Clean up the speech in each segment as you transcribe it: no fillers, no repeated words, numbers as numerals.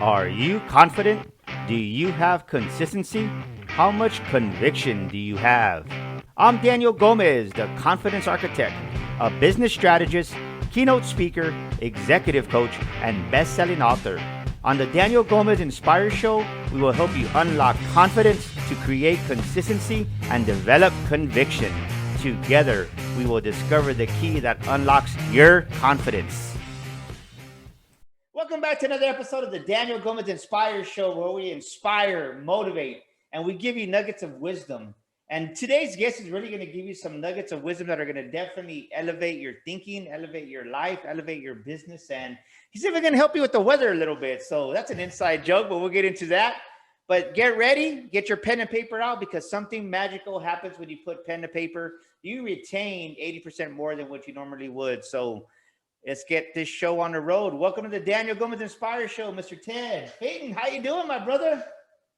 Are you confident? Do you have consistency? How much conviction do you have? I'm Daniel Gomez, the Confidence Architect, a business strategist, keynote speaker, executive coach, and best selling author. On the Daniel Gomez Inspire Show, we will help you unlock confidence to create consistency and develop conviction. Together, we will discover the key that unlocks your confidence. Welcome back to another episode of the Daniel Gomez Inspire Show, where we inspire, motivate, and we give you nuggets of wisdom. And today's guest is really going to give you some nuggets of wisdom that are going to definitely elevate your thinking, elevate your life, elevate your business. And he's even going to help you with the weather a little bit. So that's an inside joke, but we'll get into that. But get ready, get your pen and paper out, because something magical happens when you put pen to paper. You retain 80% more than what you normally would. So let's get this show on the road. Welcome to the Daniel Gomez Inspire Show, Mr. Ted Phaeton. How you doing, my brother?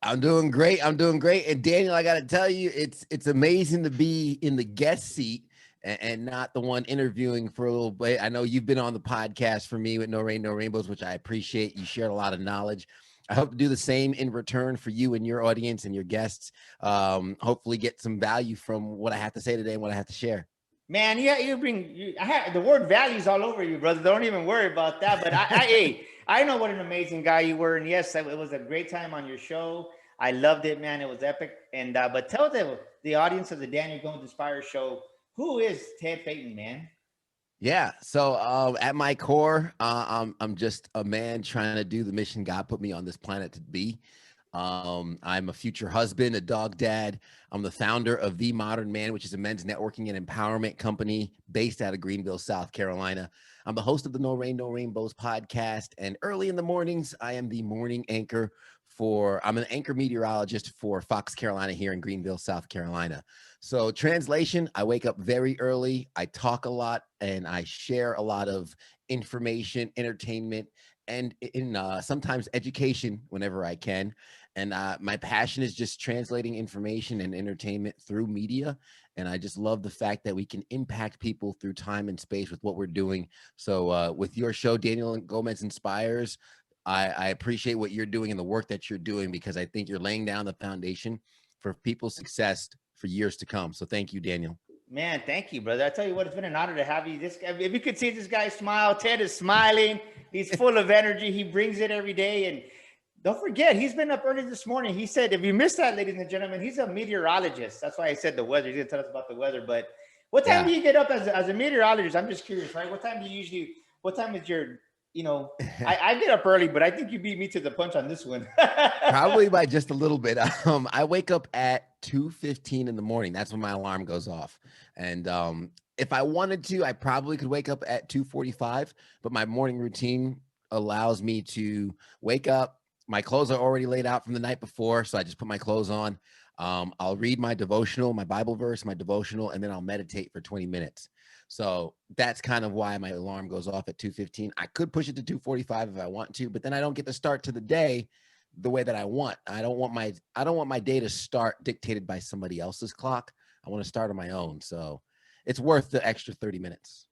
I'm doing great. And Daniel, I got to tell you, it's amazing to be in the guest seat and not the one interviewing for a little bit. I know you've been on the podcast for me with No Rain, No Rainbows, which I appreciate. You shared a lot of knowledge. I hope to do the same in return for you and your audience and your guests. Hopefully get some value from what I have to say today and what I have to share. Man, yeah, I have the word values all over you, brother. Don't even worry about that. But I know what an amazing guy you were, and yes, it was a great time on your show. I loved it, man. It was epic. And but tell the audience of the Daniel Gomez Inspire Show, who is Ted Phaeton, man? Yeah. So at my core, I'm just a man trying to do the mission God put me on this planet to be. I'm a future husband, a dog dad. I'm the founder of The Modern Man, which is a men's networking and empowerment company based out of Greenville, South Carolina. I'm the host of the No Rain, No Rainbows podcast. And early in the mornings, I am the morning anchor I'm an anchor meteorologist for Fox Carolina here in Greenville, South Carolina. So translation, I wake up very early. I talk a lot and I share a lot of information, entertainment, and in sometimes education whenever I can. And my passion is just translating information and entertainment through media. And I just love the fact that we can impact people through time and space with what we're doing. So with your show, Daniel Gomez Inspires, I appreciate what you're doing and the work that you're doing, because I think you're laying down the foundation for people's success for years to come. So thank you, Daniel. Man, thank you, brother. I tell you what, it's been an honor to have you. If you could see this guy smile, Ted is smiling. He's full of energy. He brings it every day. And don't forget, he's been up early this morning. He said, if you missed that, ladies and gentlemen, he's a meteorologist. That's why I said the weather. He's going to tell us about the weather. But what time do you get up as a meteorologist? I'm just curious, right? What time is your, I get up early, but I think you beat me to the punch on this one. Probably by just a little bit. I wake up at 2:15 in the morning. That's when my alarm goes off. And if I wanted to, I probably could wake up at 2:45, but my morning routine allows me to wake up. My clothes are already laid out from the night before, so I just put my clothes on. I'll read my devotional, my Bible verse, my devotional, and then I'll meditate for 20 minutes. So that's kind of why my alarm goes off at 2:15. I could push it to 2:45 if I want to, but then I don't get to start to the day the way that I want. I don't want my day to start dictated by somebody else's clock. I want to start on my own. So it's worth the extra 30 minutes.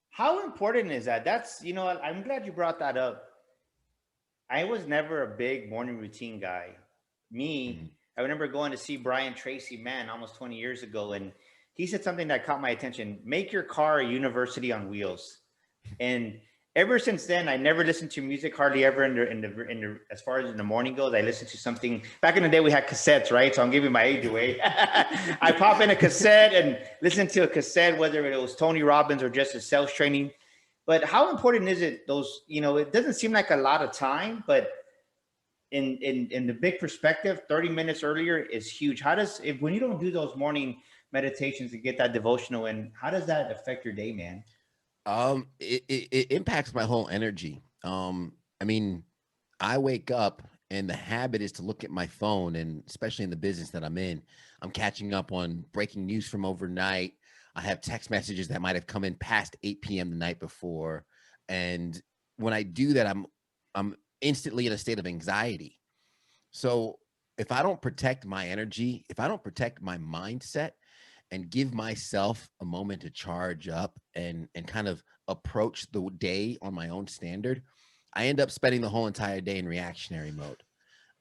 How important is that? I'm glad you brought that up. I was never a big morning routine guy. Mhm. I remember going to see Brian Tracy, man, almost 20 years ago, and he said something that caught my attention: make your car a university on wheels. And ever since then, I never listened to music hardly ever in the as far as in the morning goes. I listened to something back in the day. We had cassettes, right? So I'm giving my age away. I pop in a cassette and listen to a cassette, whether it was Tony Robbins or just a sales training. But how important is it? It doesn't seem like a lot of time, but in the big perspective, 30 minutes earlier is huge. If when you don't do those morning meditations to get that devotional in, how does that affect your day, man? It impacts my whole energy. I mean, I wake up and the habit is to look at my phone, and especially in the business that I'm in, I'm catching up on breaking news from overnight. I have text messages that might have come in past 8 p.m. the night before. And when I do that, I'm instantly in a state of anxiety. So if I don't protect my energy, if I don't protect my mindset and give myself a moment to charge up and kind of approach the day on my own standard, I end up spending the whole entire day in reactionary mode.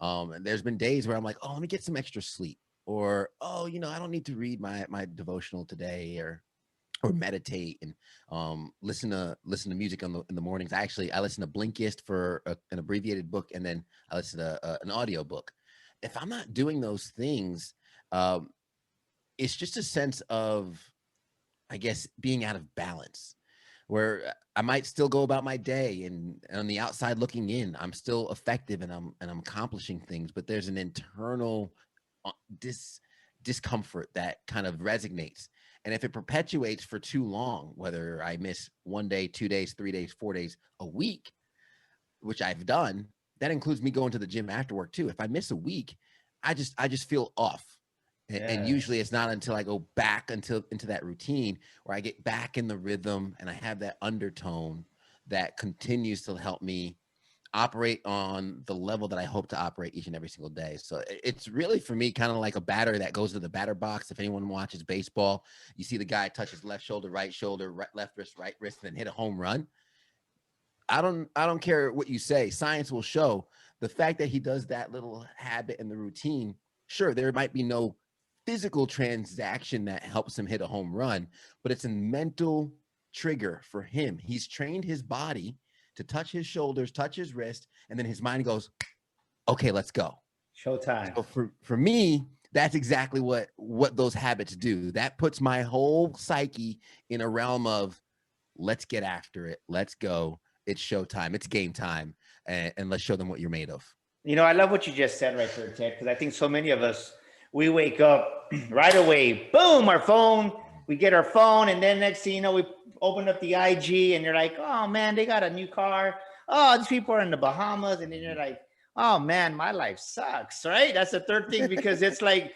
And there's been days where I'm like, oh, let me get some extra sleep, or oh, I don't need to read my devotional today, or meditate, and listen to music in the mornings. I listen to Blinkist for an abbreviated book, and then I listen to an audio book. If I'm not doing those things, um, it's just a sense of, I guess, being out of balance, where I might still go about my day, and on the outside looking in, I'm still effective, and I'm accomplishing things, but there's an internal uh, dis discomfort that kind of resonates. And if it perpetuates for too long, whether I miss 1 day, 2 days, 3 days, 4 days, a week, which I've done, that includes me going to the gym after work too. If I miss a week, I just feel off. And usually Yes. it's not until I go back into that routine where I get back in the rhythm, and I have that undertone that continues to help me operate on the level that I hope to operate each and every single day. So it's really, for me, kind of like a batter that goes to the batter box. If anyone watches baseball, you see the guy touch his left shoulder, left wrist, right wrist, and then hit a home run. I don't care what you say. Science will show the fact that he does that little habit and the routine. Sure, there might be no physical transaction that helps him hit a home run, but it's a mental trigger for him. He's trained his body to touch his shoulders, touch his wrist, and then his mind goes, "Okay, let's go." Showtime. So for me, that's exactly what those habits do. That puts my whole psyche in a realm of, let's get after it. Let's go. It's showtime. It's game time. And let's show them what you're made of. I love what you just said right there, Ted, because I think so many of us, we wake up right away, boom, our phone, we get our phone, and then next thing you know, we open up the IG, and you're like, oh man, they got a new car. Oh, these people are in the Bahamas, and then you're like, oh man, my life sucks, right? That's the third thing, because it's like,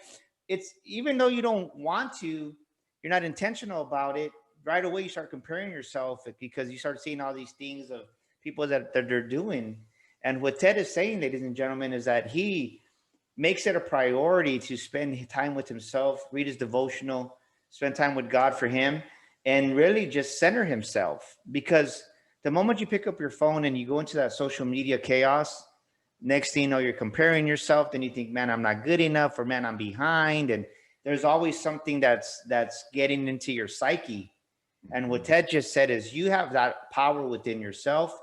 it's even though you don't want to, you're not intentional about it. Right away, you start comparing yourself because you start seeing all these things of people that they're doing. And what Ted is saying, ladies and gentlemen, is that he makes it a priority to spend time with himself, read his devotional, spend time with God for him, and really just center himself. Because the moment you pick up your phone and you go into that social media chaos, next thing you know, you're comparing yourself. Then you think, man, I'm not good enough, or man, I'm behind. And there's always something that's getting into your psyche. And what Ted just said is you have that power within yourself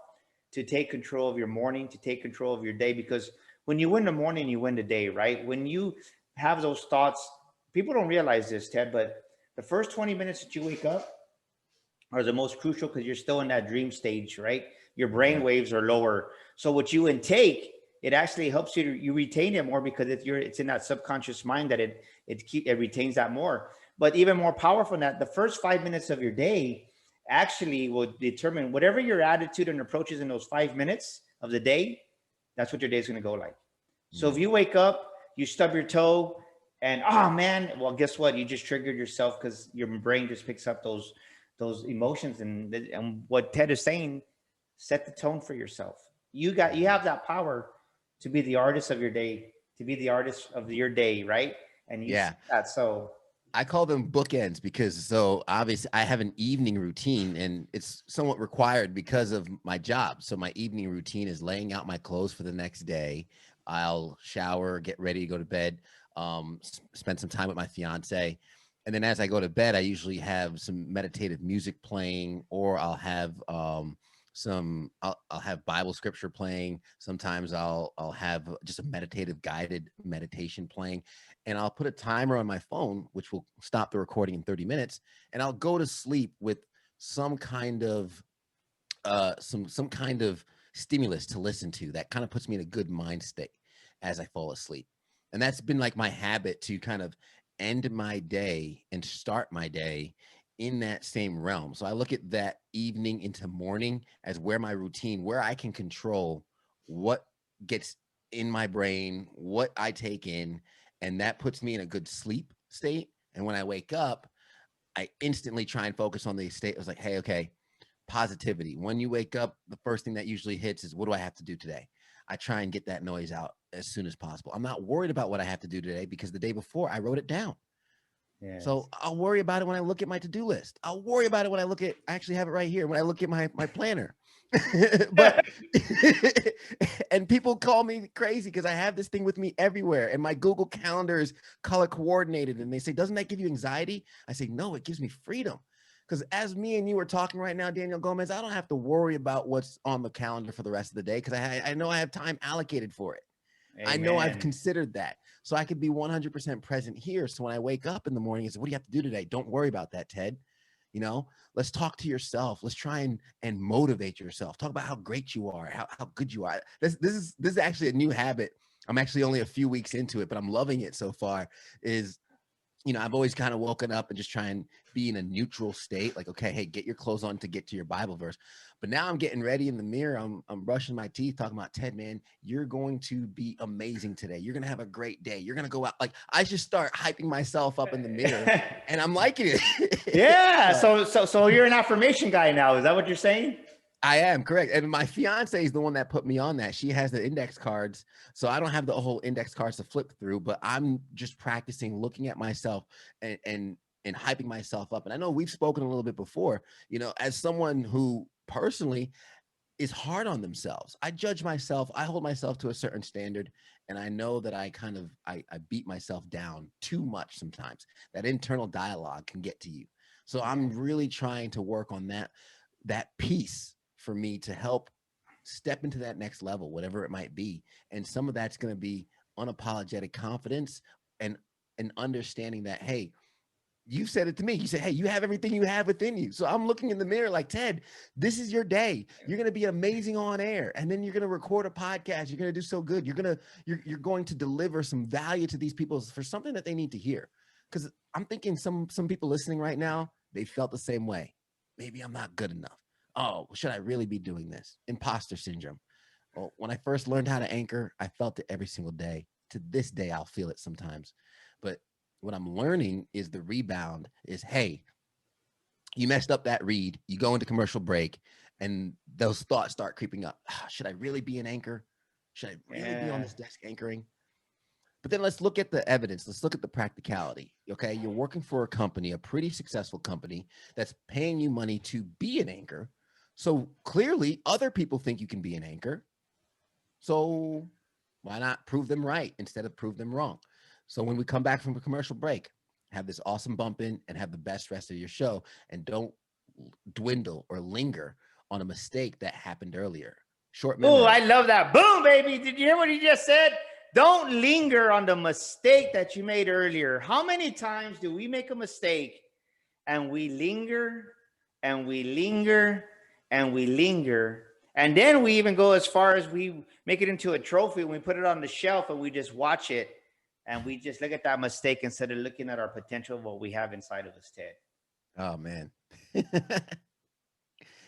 to take control of your morning, to take control of your day. Because when you win the morning, you win the day, right? When you have those thoughts, people don't realize this, Ted, but the first 20 minutes that you wake up are the most crucial because you're still in that dream stage, right? Your brain Yeah. waves are lower. So what you intake, it actually helps you retain it more because it's in that subconscious mind that it retains that more. But even more powerful than that, the first 5 minutes of your day actually will determine whatever your attitude and approach is in those 5 minutes of the day. That's what your day is going to go like. So if Mm. you wake up, you stub your toe, and oh man, well, guess what? You just triggered yourself because your brain just picks up those emotions. And what Ted is saying, set the tone for yourself. You have that power to be the artist of your day, to be the artist of your day, right? And you see Yeah. that. So I call them bookends because, so obviously I have an evening routine, and it's somewhat required because of my job. So my evening routine is laying out my clothes for the next day. I'll shower, get ready to go to bed, spend some time with my fiance. And then as I go to bed, I usually have some meditative music playing, or I'll have Bible scripture playing. Sometimes I'll have just a meditative guided meditation playing, and I'll put a timer on my phone, which will stop the recording in 30 minutes, and I'll go to sleep with some kind of some kind of stimulus to listen to that kind of puts me in a good mind state as I fall asleep. And that's been like my habit to kind of end my day and start my day in that same realm. So I look at that evening into morning as where I can control what gets in my brain, what I take in, and that puts me in a good sleep state. And when I wake up, I instantly try and focus on the state. I was like, hey, okay, positivity. When you wake up, the first thing that usually hits is, what do I have to do today? I try and get that noise out as soon as possible. I'm not worried about what I have to do today because the day before I wrote it down. Yes. So I'll worry about it when I look at my to-do list. I'll worry about it when I look at, I actually have it right here, when I look at my planner. But and people call me crazy because I have this thing with me everywhere, and my Google Calendar is color coordinated, and they say, doesn't that give you anxiety? I say, no, it gives me freedom. Because as me and you are talking right now, Daniel Gomez, I don't have to worry about what's on the calendar for the rest of the day, because I know I have time allocated for it. I know I've Amen. considered that. So I could be 100% present here. So when I wake up in the morning, I say, what do you have to do today? Don't worry about that, Ted. You know, let's talk to yourself. Let's try and motivate yourself. Talk about how great you are, how good you are. This is actually a new habit. I'm actually only a few weeks into it, but I'm loving it so far. Is, you know, I've always kind of woken up and just try and be in a neutral state. Like, okay, hey, get your clothes on to get to your Bible verse. But now I'm getting ready in the mirror. I'm brushing my teeth, talking about, Ted, man, you're going to be amazing today. You're going to have a great day. You're going to go out. Like, I just start hyping myself up in the mirror, and I'm liking it. Yeah. So you're an affirmation guy now. Is that what you're saying? I am correct. And my fiance is the one that put me on that. She has the index cards. So I don't have the whole index cards to flip through, but I'm just practicing looking at myself and hyping myself up. And I know we've spoken a little bit before, you know, as someone who personally is hard on themselves. I judge myself. I hold myself to a certain standard. And I know that I beat myself down too much sometimes. That internal dialogue can get to you. So I'm really trying to work on that piece for me to help step into that next level, whatever it might be. And some of that's going to be unapologetic confidence and understanding that, hey, you said it to me. You said, hey, you have everything you have within you. So I'm looking in the mirror like, Ted, this is your day. You're going to be amazing on air. And then you're going to record a podcast. You're going to do so good. You're going to deliver some value to these people for something that they need to hear. Because I'm thinking some people listening right now, they felt the same way. Maybe I'm not good enough. Oh, should I really be doing this? Imposter syndrome. Well, when I first learned how to anchor, I felt it every single day. To this day, I'll feel it sometimes. But what I'm learning is the rebound is, hey, you messed up that read. You go into commercial break, and those thoughts start creeping up. Should I really be an anchor? Should I really be on this desk anchoring? But then let's look at the evidence. Let's look at the practicality. Okay. You're working for a company, a pretty successful company that's paying you money to be an anchor. So clearly other people think you can be an anchor. So why not prove them right instead of prove them wrong? So when we come back from a commercial break, have this awesome bump in and have the best rest of your show, and don't dwindle or linger on a mistake that happened earlier. Short Oh, I memory. love that. Boom, baby. Did you hear what he just said? Don't linger on the mistake that you made earlier. How many times do we make a mistake and we linger and we linger and we linger? And then we even go as far as we make it into a trophy and we put it on the shelf and we just watch it and we just look at that mistake instead of looking at our potential of what we have inside of us, Ted. Oh, man.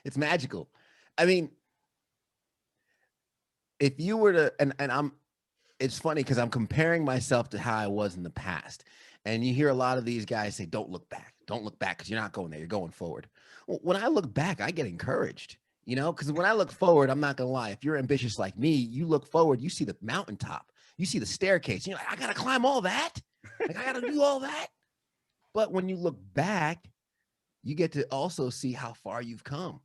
It's magical. I mean, if you were to, and it's funny because I'm comparing myself to how I was in the past. And you hear a lot of these guys say, don't look back because you're not going there. You're going forward. Well, when I look back, I get encouraged, you know, because when I look forward, I'm not going to lie. If you're ambitious like me, you look forward, you see the mountaintop, you see the staircase. You're like, I got to climb all that. Like, I got to do all that. But when you look back, you get to also see how far you've come.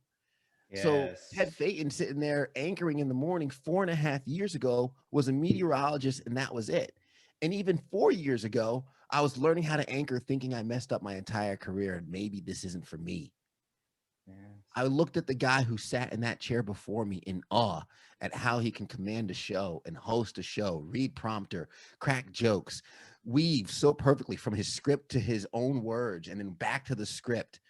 So Ted Yes. Phaeton sitting there anchoring in the morning 4.5 years ago was a meteorologist, and that was it. And even 4 years ago, I was learning how to anchor thinking I messed up my entire career and maybe this isn't for me. I looked at the guy who sat in that chair before me in awe at how he can command a show and host a show, read prompter, crack jokes, weave so perfectly from his script to his own words and then back to the script,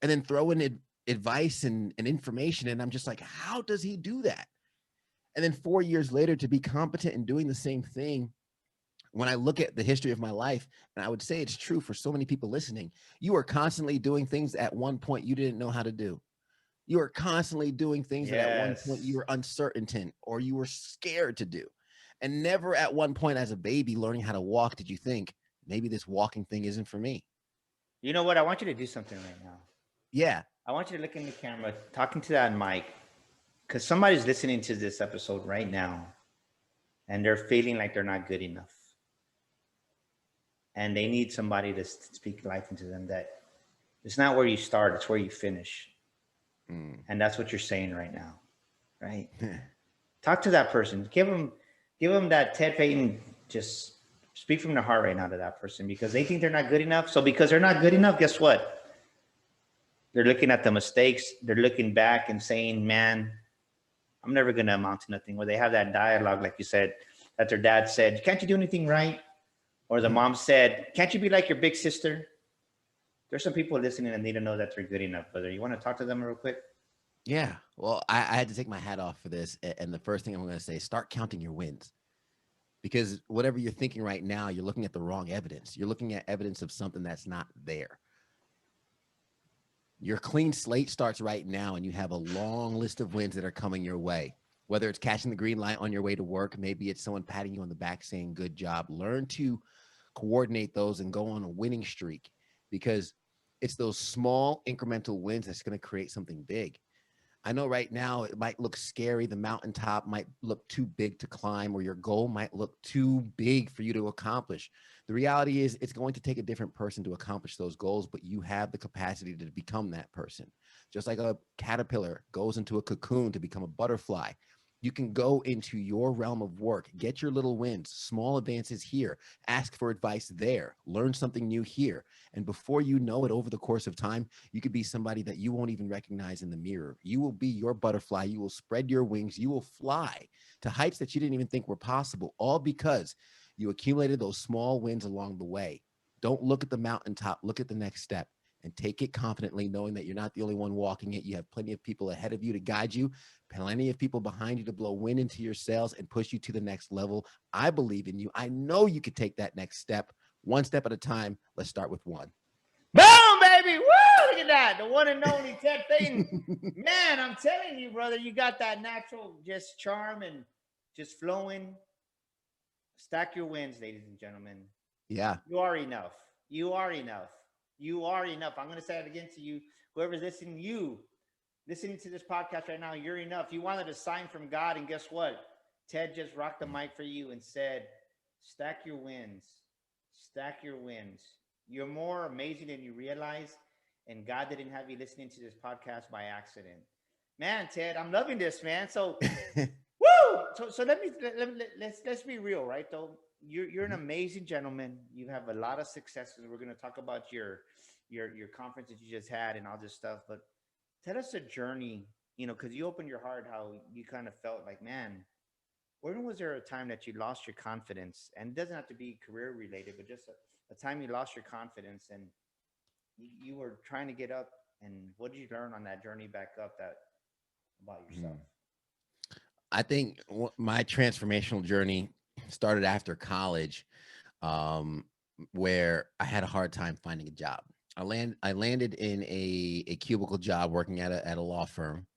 and then throw in advice and information. And I'm just like, how does he do that? And then 4 years later, to be competent in doing the same thing, when I look at the history of my life, and I would say it's true for so many people listening, you are constantly doing things at one point you didn't know how to do. You are constantly doing things that at one point you Yes. were uncertain in or you were scared to do. And never at one point as a baby learning how to walk did you think, maybe this walking thing isn't for me. You know what? I want you to do something right now. Yeah. I want you to look in the camera, talking to that mic, because somebody's listening to this episode right now and they're feeling like they're not good enough. and they need somebody to speak life into them. That it's not where you start; it's where you finish, and that's what you're saying right now, right? Talk to that person. Give them that Ted Phaeton. Just speak from the heart right now to that person because they think they're not good enough. So because they're not good enough, guess what? They're looking at the mistakes. They're looking back and saying, "Man, I'm never gonna amount to nothing." Where they have that dialogue, like you said, that their dad said, "Can't you do anything right?" Or the mom said, "Can't you be like your big sister?" There's some people listening and need to know that they're good enough. Whether you want to talk to them real quick. Yeah. Well, I had to take my hat off for this. And the first thing I'm going to say, start counting your wins. Because whatever you're thinking right now, you're looking at the wrong evidence. You're looking at evidence of something that's not there. Your clean slate starts right now, and you have a long list of wins that are coming your way. Whether it's catching the green light on your way to work, maybe it's someone patting you on the back saying, good job. Learn to coordinate those and go on a winning streak because it's those small incremental wins that's going to create something big. I know right now it might look scary. The mountaintop might look too big to climb, or your goal might look too big for you to accomplish. The reality is it's going to take a different person to accomplish those goals, but you have the capacity to become that person. Just like a caterpillar goes into a cocoon to become a butterfly, you can go into your realm of work, get your little wins, small advances here, ask for advice there, learn something new here. And before you know it, over the course of time, you could be somebody that you won't even recognize in the mirror. You will be your butterfly. You will spread your wings. You will fly to heights that you didn't even think were possible, all because you accumulated those small wins along the way. Don't look at the mountaintop. Look at the next step and take it confidently, knowing that you're not the only one walking it. You have plenty of people ahead of you to guide you, plenty of people behind you to blow wind into your sails and push you to the next level. I believe in you. I know you could take that next step, one step at a time. Let's start with one. Boom, baby. Woo! Look at that. The one and only Ted Phaeton. Man, I'm telling you, brother, you got that natural just charm and just flowing. Stack your wins, ladies and gentlemen. Yeah. You are enough. You are enough. You are enough. I'm going to say it again to you. Whoever's listening to this podcast right now, you're enough. You wanted a sign from God, and guess what? Ted just rocked the mic for you and said, stack your wins. Stack your wins. You're more amazing than you realize, and God didn't have you listening to this podcast by accident. Man, Ted, I'm loving this, man. So, woo! So let's be real, right? Though you're an amazing gentleman. You have a lot of successes. We're going to talk about your conference that you just had and all this stuff, but tell us a journey, because you opened your heart, how you kind of felt like, man, when was there a time that you lost your confidence? And it doesn't have to be career related, but just a time you lost your confidence and you were trying to get up. And what did you learn on that journey back up about yourself? I think my transformational journey started after college, where I had a hard time finding a job. I landed in a cubicle job working at a law firm,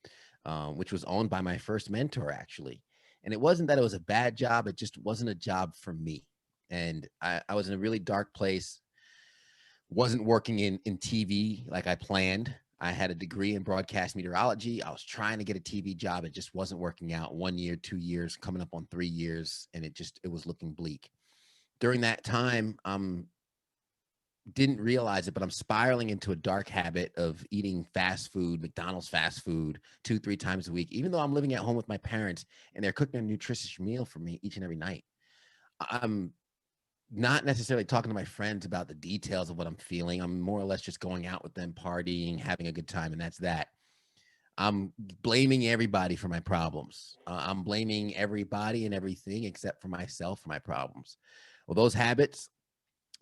which was owned by my first mentor, actually. And it wasn't that it was a bad job; it just wasn't a job for me. And I was in a really dark place. Wasn't working in TV like I planned. I had a degree in broadcast meteorology. I was trying to get a TV job. It just wasn't working out. 1 year, 2 years, coming up on 3 years, and it was looking bleak. During that time, didn't realize it, but I'm spiraling into a dark habit of eating fast food, McDonald's fast food, 2-3 times a week, even though I'm living at home with my parents and they're cooking a nutritious meal for me each and every night. I'm not necessarily talking to my friends about the details of what I'm feeling. I'm more or less just going out with them, partying, having a good time, and that's that. I'm blaming everybody for my problems. I'm blaming everybody and everything except for myself for my problems. Well, those habits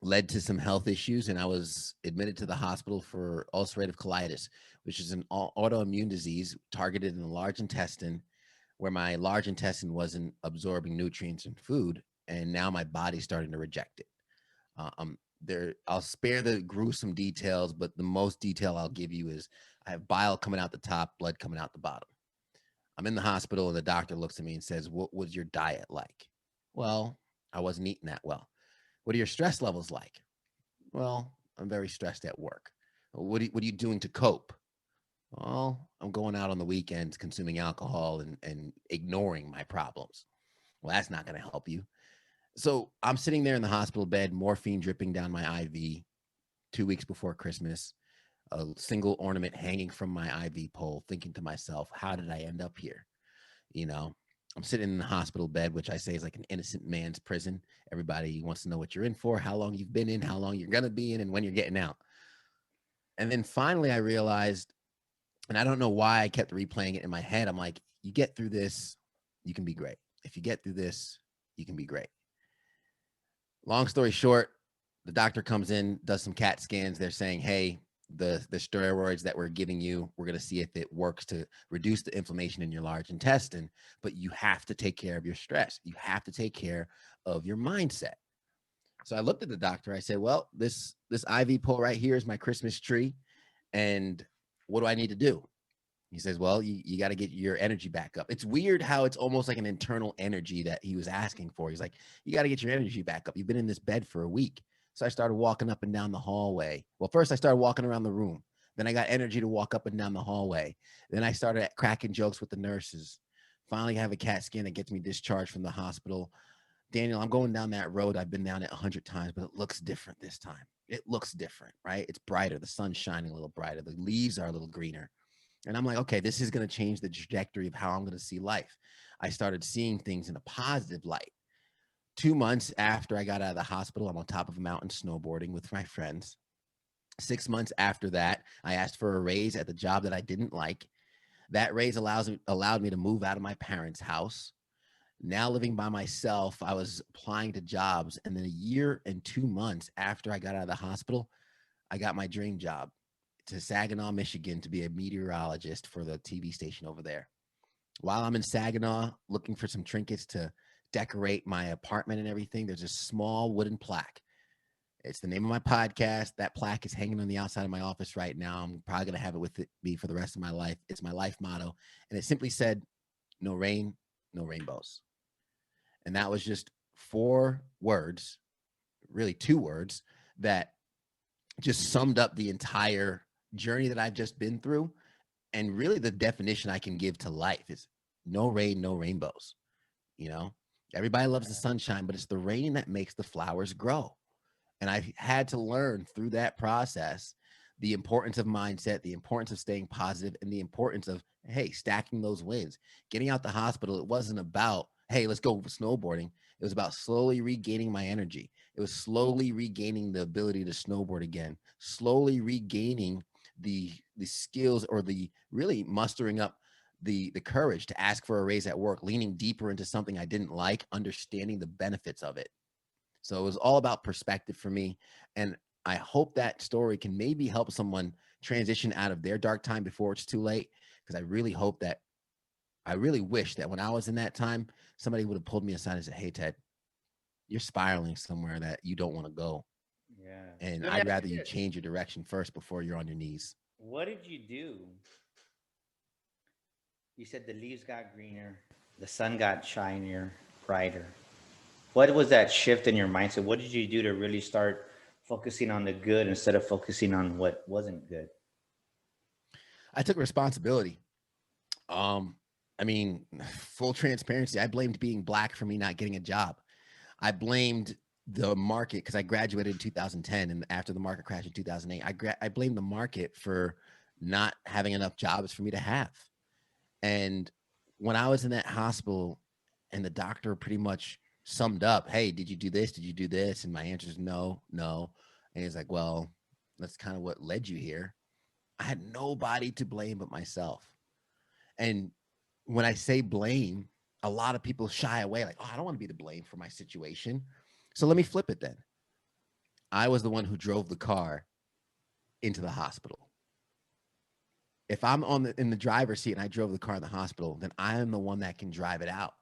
led to some health issues, and I was admitted to the hospital for ulcerative colitis, which is an autoimmune disease targeted in the large intestine, where my large intestine wasn't absorbing nutrients and food, and now my body's starting to reject it. I'll spare the gruesome details, but the most detail I'll give you is I have bile coming out the top, blood coming out the bottom. I'm in the hospital, and the doctor looks at me and says, "What was your diet like?" Well, I wasn't eating that well. What are your stress levels like? Well, I'm very stressed at work. What are you doing to cope? Well, I'm going out on the weekends, consuming alcohol and ignoring my problems. Well, that's not going to help you. So I'm sitting there in the hospital bed, morphine dripping down my IV 2 weeks before Christmas, a single ornament hanging from my IV pole, thinking to myself, how did I end up here? You know, I'm sitting in the hospital bed, which I say is like an innocent man's prison. Everybody wants to know what you're in for, how long you've been in, how long you're going to be in, and when you're getting out. And then finally I realized, and I don't know why I kept replaying it in my head. I'm like, you get through this, you can be great. If you get through this, you can be great. Long story short, the doctor comes in, does some CAT scans. They're saying, hey, the steroids that we're giving you, we're going to see if it works to reduce the inflammation in your large intestine, but you have to take care of your stress. You have to take care of your mindset. So I looked at the doctor. I said, well, this IV pole right here is my Christmas tree. And what do I need to do? He says, well, you got to get your energy back up. It's weird how it's almost like an internal energy that he was asking for. He's like, you got to get your energy back up. You've been in this bed for a week. So I started walking up and down the hallway. Well, first I started walking around the room. Then I got energy to walk up and down the hallway. Then I started cracking jokes with the nurses. Finally, I have a CAT scan that gets me discharged from the hospital. Daniel, I'm going down that road. I've been down it 100 times, but it looks different this time. It looks different, right? It's brighter. The sun's shining a little brighter. The leaves are a little greener. And I'm like, okay, this is going to change the trajectory of how I'm going to see life. I started seeing things in a positive light. 2 months after I got out of the hospital, I'm on top of a mountain snowboarding with my friends. 6 months after that, I asked for a raise at the job that I didn't like. That raise allowed me to move out of my parents' house. Now living by myself, I was applying to jobs. And then a year and 2 months after I got out of the hospital, I got my dream job to Saginaw, Michigan, to be a meteorologist for the TV station over there. While I'm in Saginaw looking for some trinkets to decorate my apartment and everything, there's a small wooden plaque. It's the name of my podcast. That plaque is hanging on the outside of my office right now. I'm probably going to have it with me for the rest of my life. It's my life motto. And it simply said, no rain, no rainbows. And that was just 4 words, really 2 words, that just summed up the entire journey that I've just been through. And really the definition I can give to life is no rain, no rainbows. You know, everybody loves the sunshine, but it's the rain that makes the flowers grow. And I had to learn through that process the importance of mindset, the importance of staying positive, and the importance of, hey, stacking those wins. Getting out the hospital, it wasn't about, hey, let's go snowboarding. It was about slowly regaining my energy. It was slowly regaining the ability to snowboard again, slowly regaining the skills, or the really mustering up the courage to ask for a raise at work, leaning deeper into something I didn't like, understanding the benefits of it. So it was all about perspective for me. And I hope that story can maybe help someone transition out of their dark time before it's too late. Because I really wish that when I was in that time, somebody would have pulled me aside and said, hey, Ted, you're spiraling somewhere that you don't want to go. Yeah. And Let me I'd ask rather you you this. change your direction first before you're on your knees. What did you do? You said the leaves got greener, the sun got shinier, brighter. What was that shift in your mindset? What did you do to really start focusing on the good instead of focusing on what wasn't good? I took responsibility. Um, I mean, full transparency, I blamed being black for me not getting a job. I blamed the market because I graduated in 2010, and after the market crash in 2008, I blamed the market for not having enough jobs for me to have. And when I was in that hospital, and the doctor pretty much summed up, hey, did you do this? Did you do this? And my answer is no, no. And he's like, well, that's kind of what led you here. I had nobody to blame but myself. And when I say blame, a lot of people shy away, like, oh, I don't want to be the blame for my situation. So let me flip it then. I was the one who drove the car into the hospital. If I'm in the driver's seat and I drove the car in the hospital, then I am the one that can drive it out,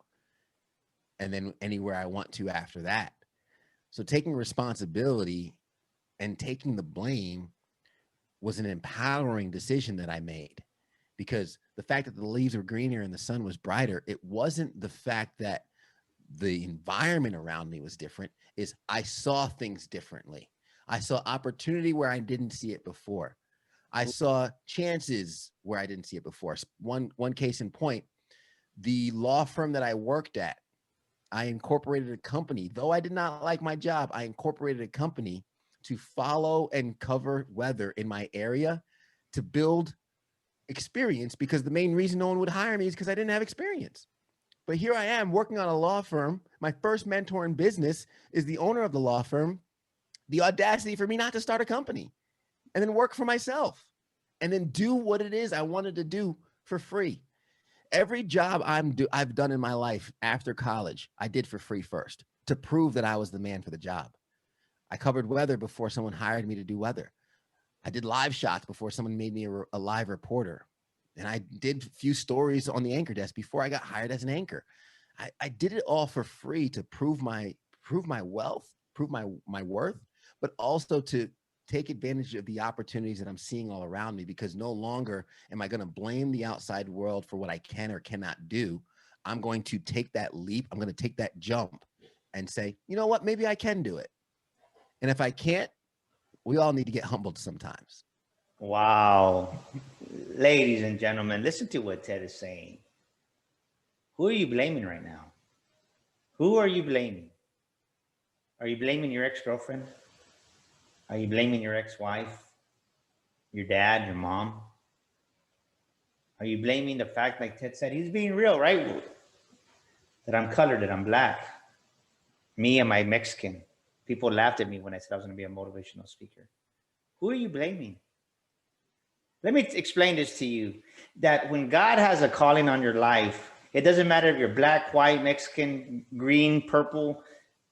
and then anywhere I want to after that. So taking responsibility and taking the blame was an empowering decision that I made, because the fact that the leaves were greener and the sun was brighter, it wasn't the fact that the environment around me was different, is I saw things differently. I saw opportunity where I didn't see it before. I saw chances where I didn't see it before. One case in point, the law firm that I worked at, I incorporated a company. Though I did not like my job, I incorporated a company to follow and cover weather in my area to build experience, because the main reason no one would hire me is because I didn't have experience. But here I am working on a law firm. My first mentor in business is the owner of the law firm. The audacity for me not to start a company and then work for myself and then do what it is I wanted to do for free. Every job I've done in my life after college, I did for free first to prove that I was the man for the job. I covered weather before someone hired me to do weather. I did live shots before someone made me a live reporter. And I did a few stories on the anchor desk before I got hired as an anchor. I did it all for free to prove my wealth, prove my worth, but also to take advantage of the opportunities that I'm seeing all around me, because no longer am I going to blame the outside world for what I can or cannot do. I'm going to take that leap. I'm going to take that jump and say, you know what, maybe I can do it. And if I can't, we all need to get humbled sometimes. Wow. Ladies and gentlemen, listen to what Ted is saying. Who are you blaming right now? Who are you blaming? Are you blaming your ex-girlfriend? Are you blaming your ex-wife? Your dad, your mom? Are you blaming the fact, like Ted said, he's being real, right? That I'm colored, that I'm black. Me and my Mexican. People laughed at me when I said I was going to be a motivational speaker. Who are you blaming? Let me explain this to you, that when God has a calling on your life, it doesn't matter if you're black, white, Mexican, green, purple,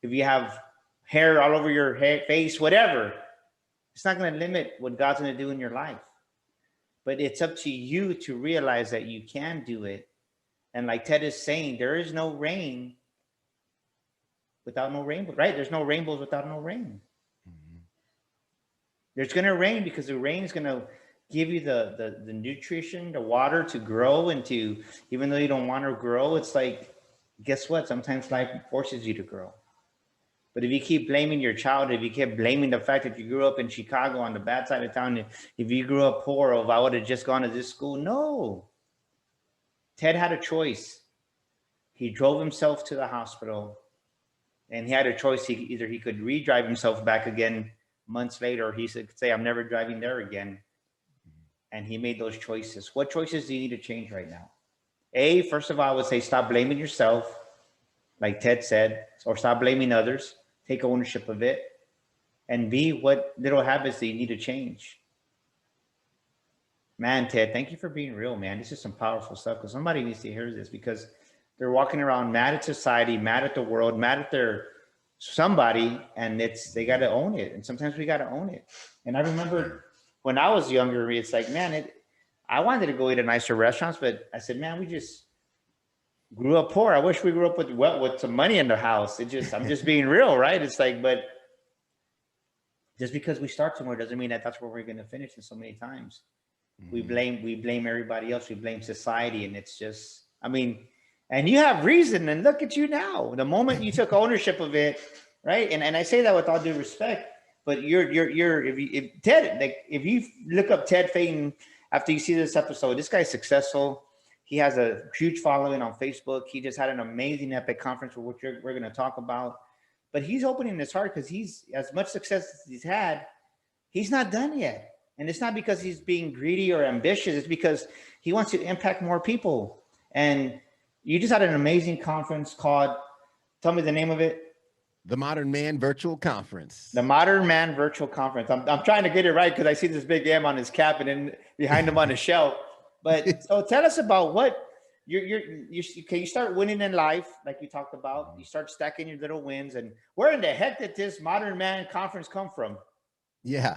if you have hair all over your face, whatever. It's not going to limit what God's going to do in your life. But it's up to you to realize that you can do it. And like Ted is saying, there is no rain without no rainbow, right? There's no rainbows without no rain. Mm-hmm. There's going to rain because the rain is going to give you the nutrition, the water to grow, and to, even though you don't want to grow, it's like, guess what? Sometimes life forces you to grow. But if you keep blaming your childhood, if you keep blaming the fact that you grew up in Chicago on the bad side of town, if you grew up poor, or if I would have just gone to this school, no. Ted had a choice. He drove himself to the hospital, and he had a choice. Either he could re-drive himself back again months later, or he could say, I'm never driving there again. And he made those choices. What choices do you need to change right now? First of all, I would say stop blaming yourself, like Ted said, or stop blaming others. Take ownership of it. And B, what little habits do you need to change? Man, Ted, thank you for being real, man. This is some powerful stuff, because somebody needs to hear this, because they're walking around mad at society, mad at the world, mad at their somebody, and they got to own it. And sometimes we got to own it. And I remember when I was younger, it's like, man, I wanted to go eat at nicer restaurants, but I said, man, we just grew up poor. I wish we grew up with some money in the house. I'm just being real, right? It's like, but just because we start somewhere doesn't mean that that's where we're going to finish. And so many times we blame everybody else. We blame society. And it's just, I mean, and you have reason, and look at you now. The moment you took ownership of it, right? And I say that with all due respect, but if you look up Ted Phaeton after you see this episode, this guy's successful. He has a huge following on Facebook. He just had an amazing epic conference, for which we're going to talk about. But he's opening his heart, because he's, as much success as he's had, he's not done yet. And it's not because he's being greedy or ambitious. It's because he wants to impact more people. And you just had an amazing conference called, tell me the name of it. The Modern Man Virtual Conference. The Modern Man Virtual Conference. I'm trying to get it right, because I see this big M on his cap and then behind him on the shelf. But so tell us about what you start winning in life, like you talked about. You start stacking your little wins. And where in the heck did this Modern Man Conference come from? Yeah.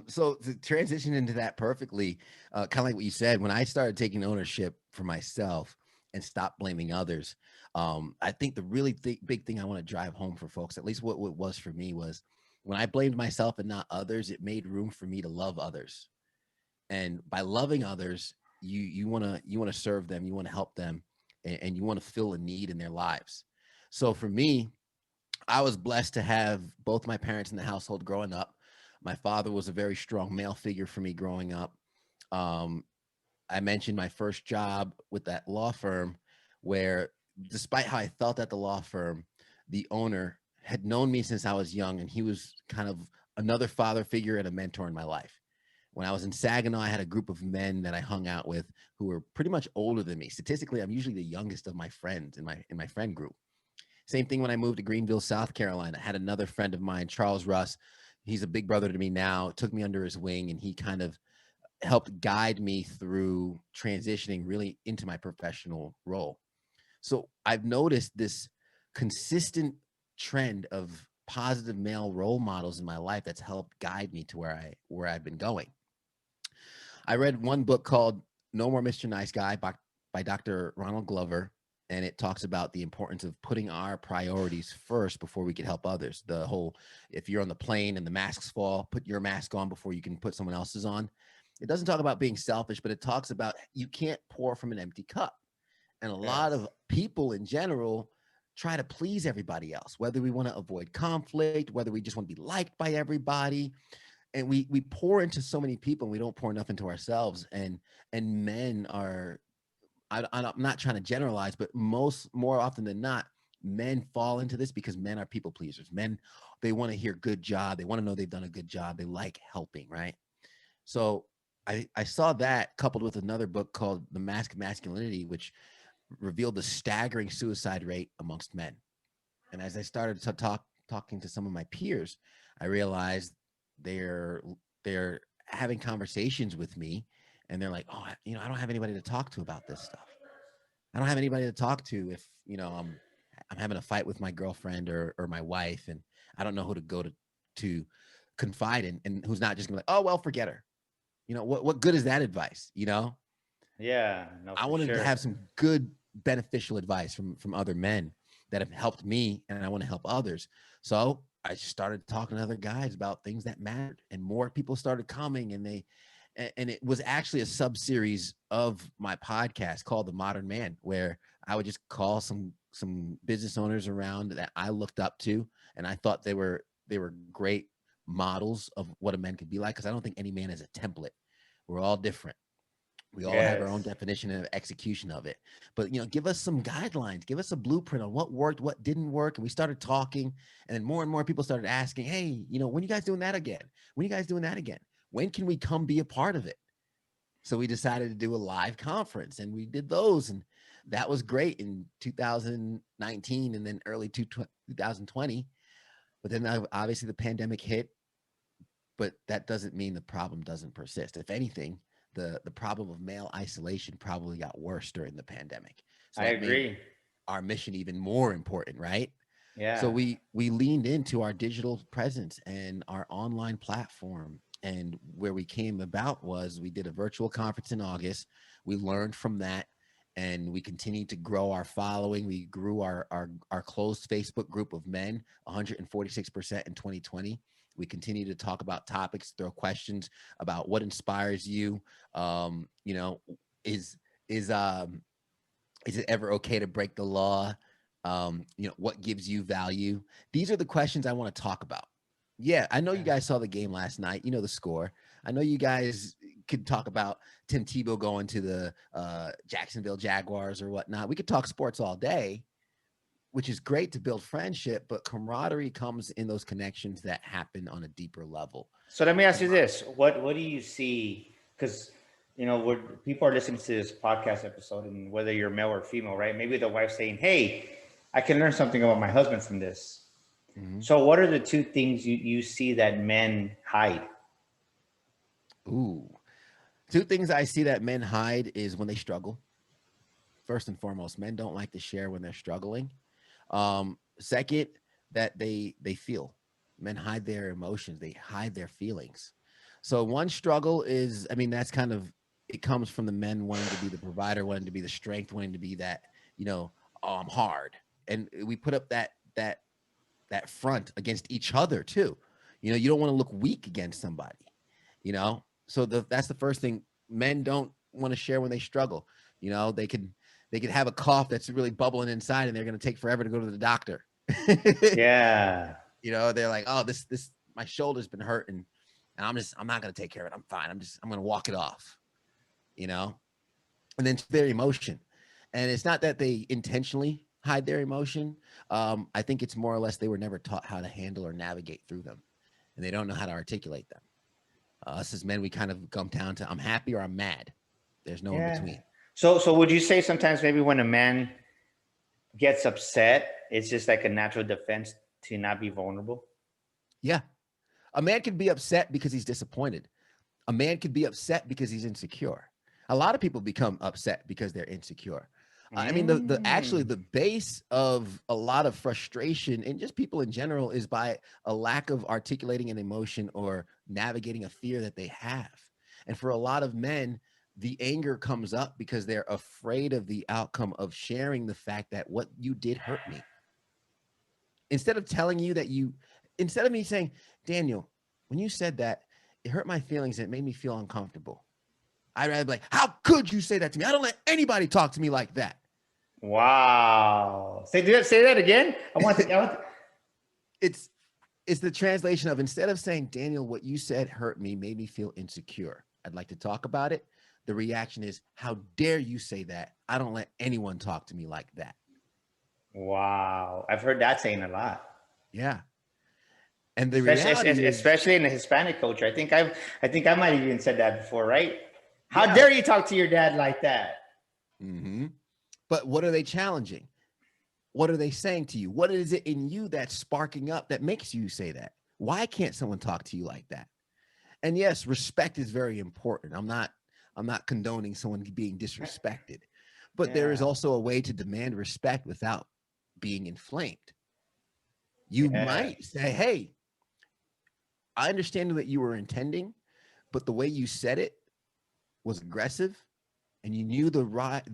So to transition into that perfectly, kind of like what you said, when I started taking ownership for myself and stop blaming others, I think the really big thing I want to drive home for folks, at least what it was for me, was when I blamed myself and not others, it made room for me to love others. And by loving others, you want to serve them, you want to help them, and you want to fill a need in their lives. So for me, I was blessed to have both my parents in the household growing up. My father was a very strong male figure for me growing up. I mentioned my first job with that law firm, where despite how I felt at the law firm, the owner had known me since I was young, and he was kind of another father figure and a mentor in my life. When I was in Saginaw, I had a group of men that I hung out with who were pretty much older than me. Statistically, I'm usually the youngest of my friends in my friend group. Same thing when I moved to Greenville, South Carolina. I had another friend of mine, Charles Russ. He's a big brother to me now, took me under his wing, and he kind of helped guide me through transitioning really into my professional role. So I've noticed this consistent trend of positive male role models in my life that's helped guide me to where I've been going. I read one book called No More Mr. Nice Guy by Dr. Ronald Glover, and it talks about the importance of putting our priorities first before we can help others. The whole, if you're on the plane and the masks fall, put your mask on before you can put someone else's on. It doesn't talk about being selfish, but it talks about you can't pour from an empty cup. And a lot Yes. of people in general try to please everybody else, whether we want to avoid conflict, whether we just want to be liked by everybody. And we pour into so many people and we don't pour enough into ourselves. And men are, I'm not trying to generalize, but more often than not, men fall into this because men are people pleasers. Men, they want to hear good job. They want to know they've done a good job. They like helping, right? So I saw that coupled with another book called The Mask of Masculinity, which revealed the staggering suicide rate amongst men. And as I started to talking to some of my peers, I realized they're they're having conversations with me, and they're like, "Oh, I don't have anybody to talk to about this stuff. I don't have anybody to talk to if I'm having a fight with my girlfriend or my wife, and I don't know who to go to confide in, and who's not just gonna be like, oh well, forget her. What good is that advice? Yeah, no, I for wanted to sure. have some good beneficial advice from other men that have helped me, and I want to help others. So I just started talking to other guys about things that mattered, and more people started coming, and it was actually a sub series of my podcast called The Modern Man, where I would just call some business owners around that I looked up to, and I thought they were great models of what a man could be like, because I don't think any man is a template. We're all different. We all have our own Yes. definition and execution of it. But give us some guidelines, give us a blueprint on what worked, what didn't work. And we started talking, and then more and more people started asking, hey, when you guys doing that again? When you guys doing that again? When can we come be a part of it? So we decided to do a live conference, and we did those, and that was great in 2019 and then early 2020. But then obviously the pandemic hit, but that doesn't mean the problem doesn't persist. If anything, the problem of male isolation probably got worse during the pandemic. So I that made agree. our mission even more important, right? So Yeah. we leaned into our digital presence and our online platform. And where we came about was we did a virtual conference in August. We learned from that, and we continued to grow our following. We grew our closed Facebook group of men 146% in 2020. We continue to talk about topics, throw questions about what inspires you. Um, you know, is is um is it ever okay to break the law? What gives you value? These are the questions I want to talk about. Yeah, I know you Yeah. guys saw the game last night. You know the score. I know you guys could talk about Tim Tebow going to the Jacksonville Jaguars or whatnot. We could talk sports all day, which is great to build friendship, but camaraderie comes in those connections that happen on a deeper level. So let me ask So you this: what do you see? Because when people are listening to this podcast episode, and whether you're male or female, right? Maybe the wife's saying, "Hey, I can learn something about my husband from this." mhm. So, what are the two things you see that men hide? Ooh, two things I see that men hide is when they struggle. First and foremost, men don't like to share when they're struggling. Second, that they feel. Men hide their emotions, they hide their feelings. So one struggle is, I mean, that's kind of, it comes from the men wanting to be the provider, wanting to be the strength, wanting to be that, oh, I'm hard. And we put up that front against each other too. You don't want to look weak against somebody, So that's the first thing. Men don't want to share when they struggle. They could have a cough that's really bubbling inside, and they're going to take forever to go to the doctor. Yeah. They're like, oh, this my shoulder's been hurting, and I'm not going to take care of it. I'm fine. I'm going to walk it off. And then their emotion, and it's not that they intentionally hide their emotion. I think it's more or less they were never taught how to handle or navigate through them, and they don't know how to articulate them. Us as men, we kind of come down to I'm happy or I'm mad. There's no in Yeah. between. So would you say sometimes maybe when a man gets upset, it's just like a natural defense to not be vulnerable? Yeah. A man can be upset because he's disappointed. A man could be upset because he's insecure. A lot of people become upset because they're insecure. I mean, the actually Mm. the base of a lot of frustration and just people in general is by a lack of articulating an emotion or navigating a fear that they have. And for a lot of men, the anger comes up because they're afraid of the outcome of sharing the fact that what you did hurt me. Instead of telling you that instead of me saying, Daniel, when you said that, it hurt my feelings. It made me feel uncomfortable. I'd rather be like, how could you say that to me? I don't let anybody talk to me like that. Wow. Say that again. It's the translation of instead of saying, Daniel, what you said hurt me, made me feel insecure. I'd like to talk about it. The reaction is, how dare you say that? I don't let anyone talk to me like that. Wow. I've heard that saying a lot. Yeah. And the reality Especially, is, especially in the Hispanic culture. I think I might have even said that before, right? How yeah. dare you talk to your dad like that? Mm-hmm. But what are they challenging? What are they saying to you? What is it in you that's sparking up that makes you say that? Why can't someone talk to you like that? And yes, respect is very important. I'm not condoning someone being disrespected, but there is Yeah. also a way to demand respect without being inflamed. You Yeah. might say, "Hey, I understand what you were intending, but the way you said it was aggressive and you knew the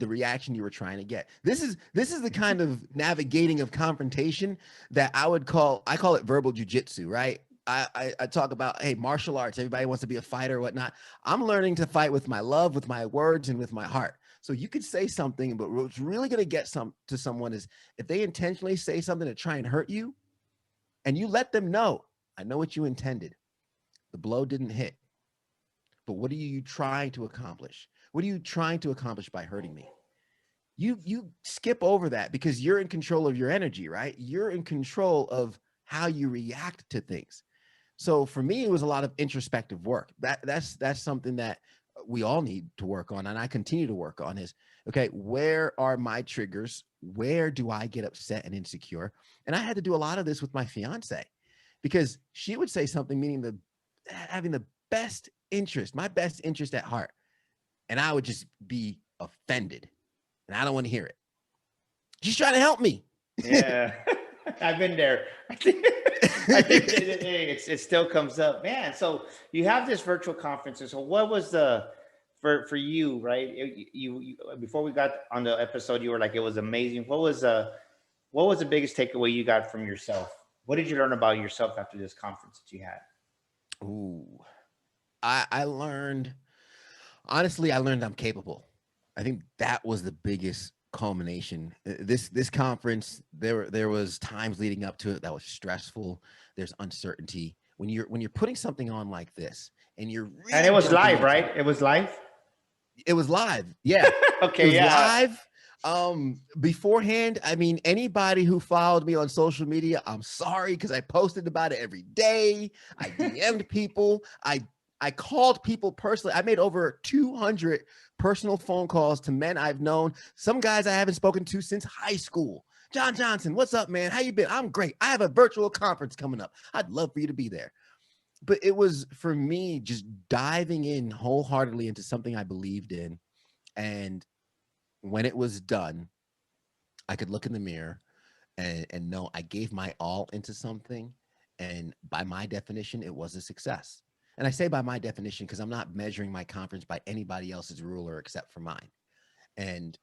reaction you were trying to get." This is the kind of navigating of confrontation that I call it verbal jujitsu, right? I talk about, hey, martial arts. Everybody wants to be a fighter or whatnot. I'm learning to fight with my love, with my words, and with my heart. So you could say something, but what's really going to get to someone is if they intentionally say something to try and hurt you, and you let them know, I know what you intended. The blow didn't hit, but what are you trying to accomplish? What are you trying to accomplish by hurting me? You skip over that because you're in control of your energy, right? You're in control of how you react to things. So for me, it was a lot of introspective work. That's something that we all need to work on, and I continue to work on is, okay, where are my triggers? Where do I get upset and insecure? And I had to do a lot of this with my fiance because she would say something meaning having the my best interest at heart. And I would just be offended and I don't want to hear it. She's trying to help me. Yeah. I've been there. I think it still comes up, man. So you have this virtual conferences. So what was the for you, right? You before we got on the episode, you were like it was amazing. What was the biggest takeaway you got from yourself? What did you learn about yourself after this conference that you had? Ooh, I learned, honestly, I learned I'm capable. I think that was the biggest culmination. This conference, there was times leading up to it that was stressful. There's uncertainty when you're putting something on like this, and you're And it really was jumping live, into right? it. It was live. It was live, yeah. It Okay, was yeah. live. Beforehand, I mean, anybody who followed me on social media, I'm sorry because I posted about it every day. I DM'd people. I called people personally. I made over 200 personal phone calls to men I've known. Some guys I haven't spoken to since high school. John Johnson, what's up, man? How you been? I'm great. I have a virtual conference coming up. I'd love for you to be there. But it was for me just diving in wholeheartedly into something I believed in. And when it was done, I could look in the mirror and know I gave my all into something. And by my definition, it was a success. And I say by my definition because I'm not measuring my conference by anybody else's ruler except for mine. And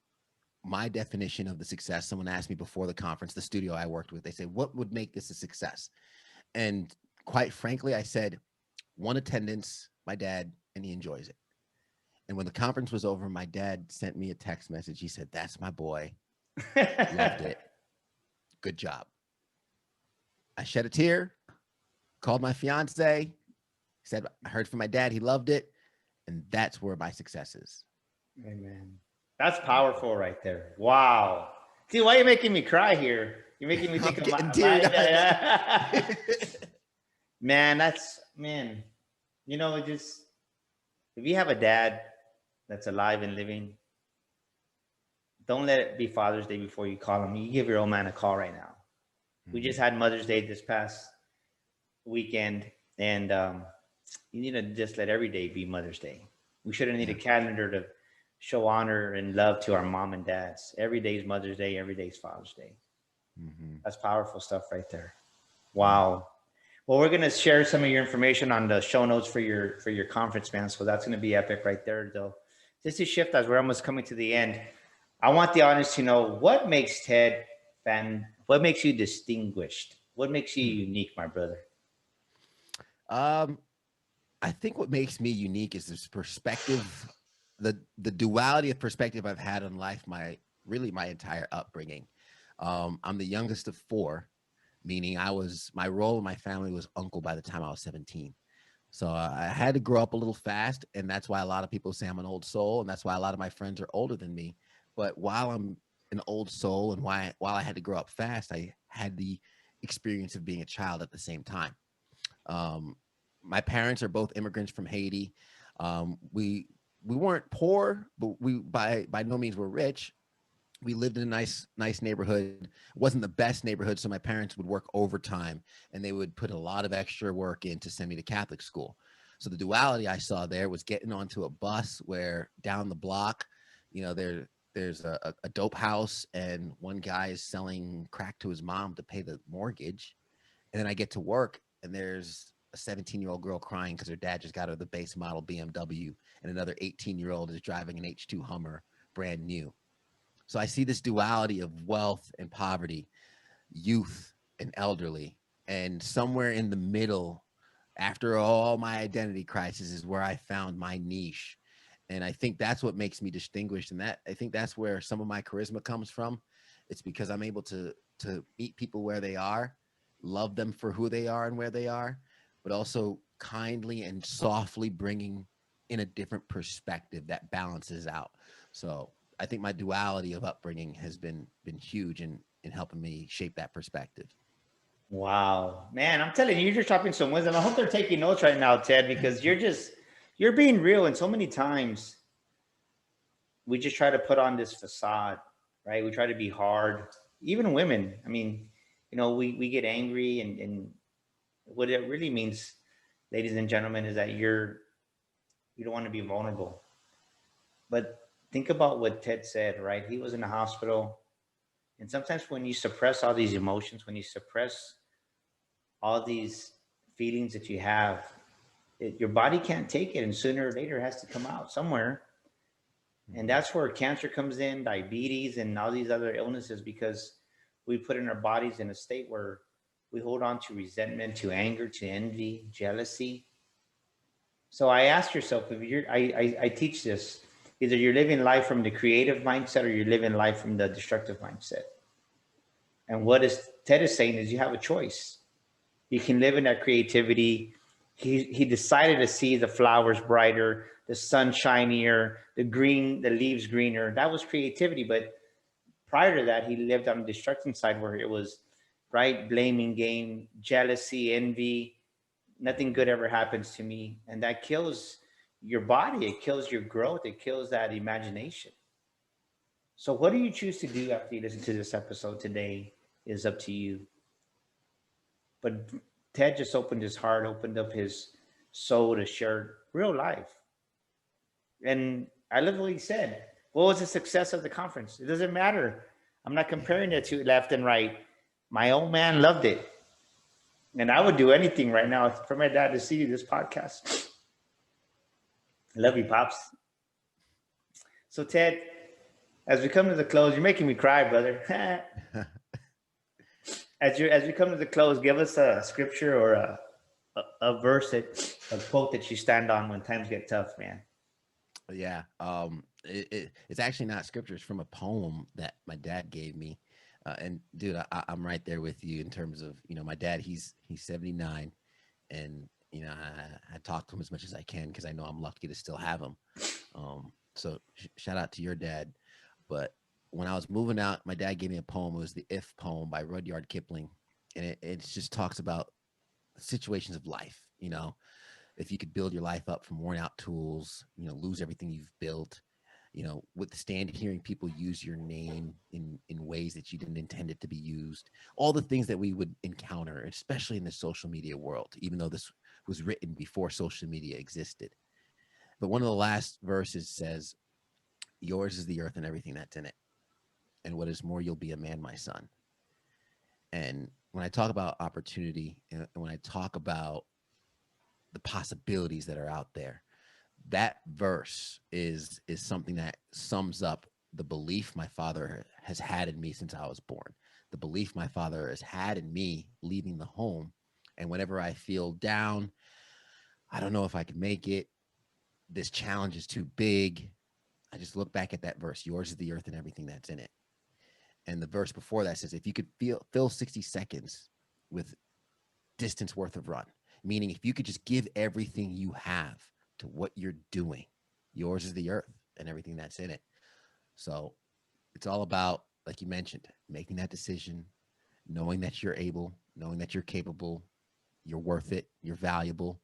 my definition of the success, someone asked me before the conference, the studio I worked with, they said, what would make this a success? And quite frankly, I said, one, attendance, my dad, and he enjoys it. And when the conference was over, my dad sent me a text message. He said, that's my boy. Loved it. Good job. I shed a tear, called my fiance, said, I heard from my dad. He loved it. And that's where my success is. Amen. That's powerful right there. Wow. See, why are you making me cry here? You're making me I'm think of getting my teary dad. Man, man. Just if you have a dad that's alive and living, don't let it be Father's Day before you call him. You give your old man a call right now. We just had Mother's Day this past weekend, and you need to just let every day be Mother's Day. We shouldn't need a calendar to show honor and love to our mom and dads. Every day's Mother's Day, every day's Father's Day. That's powerful stuff right there. Wow. Well, we're gonna share some of your information on the show notes for your conference, man. So that's gonna be epic right there, though. Just to shift as we're almost coming to the end, I want the audience to know what makes Ted what makes you distinguished, what makes you unique, my brother. I think what makes me unique is this perspective, the duality of perspective I've had on life, my entire upbringing. I'm the youngest of four, meaning my role in my family was uncle by the time I was 17. So I had to grow up a little fast, and that's why a lot of people say I'm an old soul, and that's why a lot of my friends are older than me. But while I'm an old soul, and while I had to grow up fast, I had the experience of being a child at the same time. My parents are both immigrants from Haiti. We weren't poor, but we by no means were rich. We lived in a nice neighborhood. It wasn't the best neighborhood, so my parents would work overtime, and they would put a lot of extra work in to send me to Catholic school. So the duality I saw there was getting onto a bus where down the block, there's a dope house, and one guy is selling crack to his mom to pay the mortgage, and then I get to work, and there's a 17-year-old girl crying because her dad just got her the base model BMW, and another 18-year-old is driving an H2 Hummer, brand new. So I see this duality of wealth and poverty, youth and elderly, and somewhere in the middle, after all my identity crisis, is where I found my niche. And I think that's what makes me distinguished. And I think that's where some of my charisma comes from. It's because I'm able to meet people where they are, love them for who they are and where they are, but also kindly and softly bringing in a different perspective that balances out. So I think my duality of upbringing has been huge in helping me shape that perspective. Wow, man, I'm telling you, you're just dropping some wisdom. I hope they're taking notes right now, Ted, because you're being real. And so many times we just try to put on this facade, right? We try to be hard, even women. I mean, we get angry, and what it really means, ladies and gentlemen, is that you don't want to be vulnerable. But think about what Ted said, right? He was in the hospital. And sometimes when you suppress all these emotions, when you suppress all these feelings that you have, your body can't take it. And sooner or later it has to come out somewhere. And that's where cancer comes in, diabetes, and all these other illnesses, because we put in our bodies in a state where we hold on to resentment, to anger, to envy, jealousy. So I asked yourself, if I teach this, either you're living life from the creative mindset or you're living life from the destructive mindset. And what Ted is saying is you have a choice. You can live in that creativity. He decided to see the flowers brighter, the sun shinier, the leaves greener. That was creativity. But prior to that, he lived on the destruction side, where it was right blaming game, jealousy, envy. Nothing good ever happens to me. And that kills your body. It kills your growth. It kills that imagination. So what do you choose to do after you listen to this episode today is up to you. But Ted just opened his heart, opened up his soul to share real life. And I love what he said. What was the success of the conference? It doesn't matter. I'm not comparing it to left and right. My old man loved it. And I would do anything right now for my dad to see this podcast. I love you, Pops. So, Ted, as we come to the close, you're making me cry, brother. As we come to the close, give us a scripture or a verse, a quote that you stand on when times get tough, man. Yeah. It's actually not scripture. It's from a poem that my dad gave me. And dude, I'm right there with you in terms of, my dad, he's 79, and, I talk to him as much as I can, because I know I'm lucky to still have him. So shout out to your dad. But when I was moving out, my dad gave me a poem. It was the If poem by Rudyard Kipling. And it just talks about situations of life. You know, if you could build your life up from worn out tools, you know, lose everything you've built, you know, withstand hearing people use your name in ways that you didn't intend it to be used, all the things that we would encounter, especially in the social media world, even though this was written before social media existed. But one of the last verses says, yours is the earth and everything that's in it. And what is more, you'll be a man, my son. And when I talk about opportunity and when I talk about the possibilities that are out there, that verse is something that sums up the belief my father has had in me since I was born, the belief my father has had in me leaving the home. And whenever I feel down, I don't know if I can make it, this challenge is too big, I just look back at that verse, yours is the earth and everything that's in it. And the verse before that says, if you could fill 60 seconds with distance worth of run, meaning if you could just give everything you have to what you're doing, yours is the earth and everything that's in it. So it's all about, like you mentioned, making that decision, knowing that you're able, knowing that you're capable, you're worth it, you're valuable,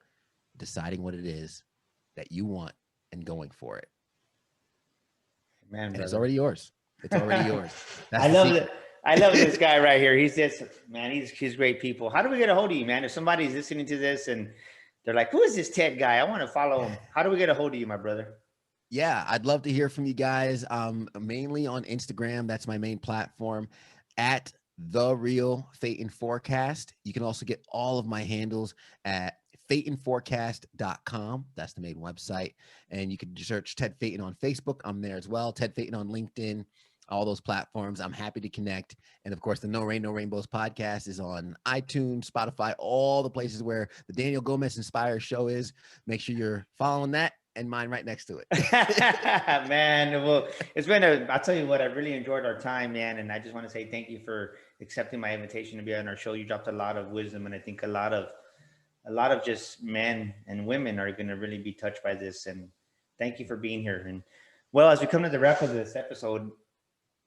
deciding what it is that you want and going for it. Man, and brother. it's already yours. It's already yours. I love it. I love this guy right here. He's just, man, he's great people. How do we get a hold of you, man? If somebody's listening to this and they're like, who is this Ted guy? I want to follow him. How do we get a hold of you, my brother? Yeah, I'd love to hear from you guys. Mainly on Instagram. That's my main platform, at The Real Phaeton Forecast. You can also get all of my handles at PhaetonForecast.com. That's the main website. And you can search Ted Phaeton on Facebook. I'm there as well. Ted Phaeton on LinkedIn, all those platforms. I'm happy to connect. And of course, the No Rain, No Rainbows podcast is on iTunes, Spotify, all the places where the Daniel Gomez Inspire show is. Make sure you're following that and mine right next to it. Man, well, I'll tell you what, I really enjoyed our time, man. And I just want to say thank you for accepting my invitation to be on our show. You dropped a lot of wisdom, and I think a lot of just men and women are going to really be touched by this. And thank you for being here. And well, as we come to the wrap of this episode,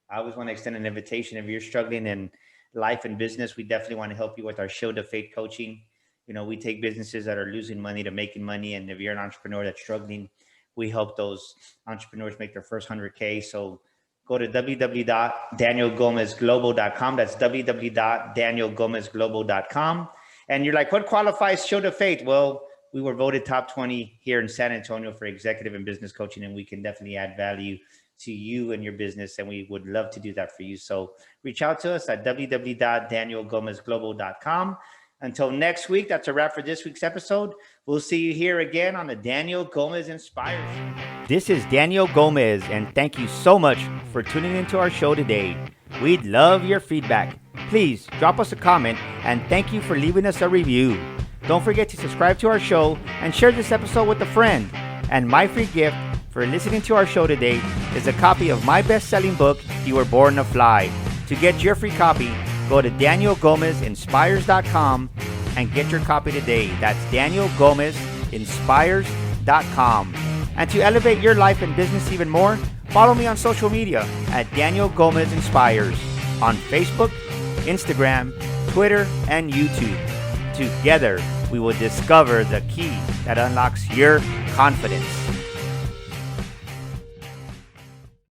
I always want to extend an invitation. If you're struggling in life and business, we definitely want to help you with our Shield of Faith coaching. You know, we take businesses that are losing money to making money. And if you're an entrepreneur that's struggling, we help those entrepreneurs make their first 100K. So go to www.danielgomezglobal.com. That's www.danielgomezglobal.com. And you're like, what qualifies Shield of Faith? Well, we were voted top 20 here in San Antonio for executive and business coaching, and we can definitely add value to you and your business, and we would love to do that for you. So reach out to us at www.danielgomezglobal.com. Until next week, that's a wrap for this week's episode. We'll see you here again on the Daniel Gomez Inspires. This is Daniel Gomez, and thank you so much for tuning into our show today. We'd love your feedback. Please drop us a comment, and thank you for leaving us a review. Don't forget to subscribe to our show and share this episode with a friend. And my free gift for listening to our show today is a copy of my best-selling book, You Were Born to Fly. To get your free copy, go to DanielGomezInspires.com and get your copy today. That's DanielGomezInspires.com. And to elevate your life and business even more, follow me on social media at Daniel Gomez Inspires on Facebook, Instagram, Twitter, and YouTube. Together, we will discover the key that unlocks your confidence.